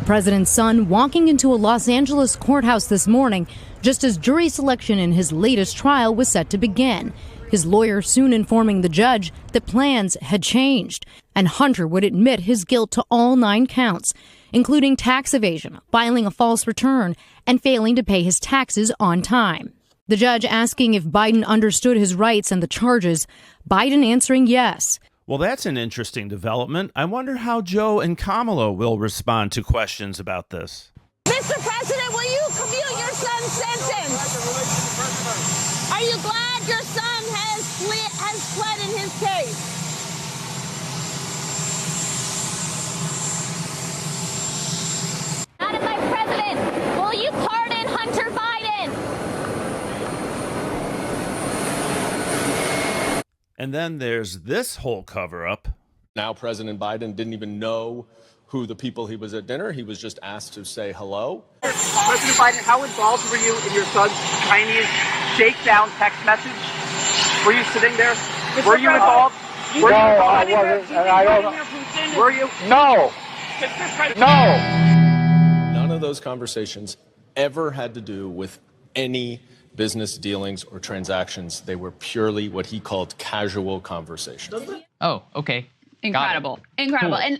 president's son walking into a Los Angeles courthouse this morning just as jury selection in his latest trial was set to begin. His lawyer soon informing the judge that plans had changed, and Hunter would admit his guilt to all 9 counts, including tax evasion, filing a false return, and failing to pay his taxes on time. The judge asking if Biden understood his rights and the charges, Biden answering yes. Well, that's an interesting development. I wonder how Joe and Kamala will respond to questions about this. Mr. President, will you commute your son's sentence? Are you glad your son has pled in his case? Madam Vice President, will you pardon Hunter Biden? And then there's this whole cover-up. Now President Biden didn't even know who the people he was at dinner. He was just asked to say hello. President Biden, how involved were you in your son's Chinese shakedown text message? Were you sitting there? Were you involved? No, I wasn't. I don't. Were you? No. No. None of those conversations ever had to do with any business dealings or transactions. They were purely what he called casual conversations. Oh, okay. Incredible. Incredible. Cool.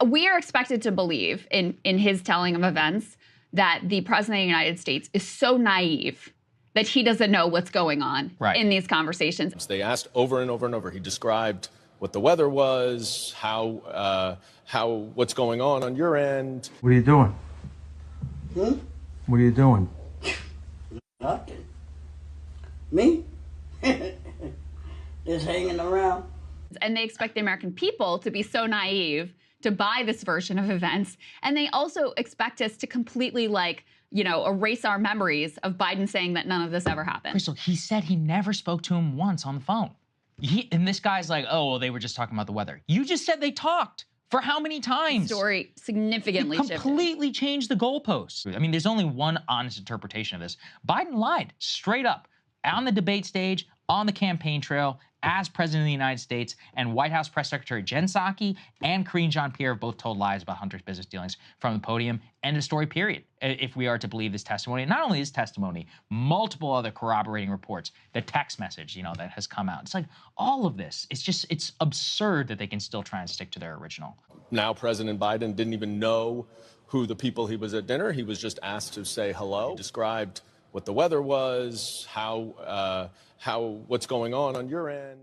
And we are expected to believe in his telling of events that the president of the United States is so naive that he doesn't know what's going on in these conversations. They asked over and over and over. He described what the weather was, how what's going on your end. What are you doing? What are you doing? Nothing. Me? Just hanging around. And they expect the American people to be so naive to buy this version of events. And they also expect us to completely, erase our memories of Biden saying that none of this ever happened. Crystal, he said he never spoke to him once on the phone. And this guy's like, oh, well, they were just talking about the weather. You just said they talked. For how many times? The story significantly completely changed the goalposts. I mean, there's only one honest interpretation of this. Biden lied straight up on the debate stage, on the campaign trail, as president of the United States, and White House Press Secretary Jen Psaki and Karine Jean-Pierre have both told lies about Hunter's business dealings from the podium. End of story, period. If we are to believe this testimony, and not only this testimony, multiple other corroborating reports, the text message, that has come out. It's like all of this. It's absurd that they can still try and stick to their original. Now President Biden didn't even know who the people he was at dinner. He was just asked to say hello. He described what the weather was, how what's going on your end.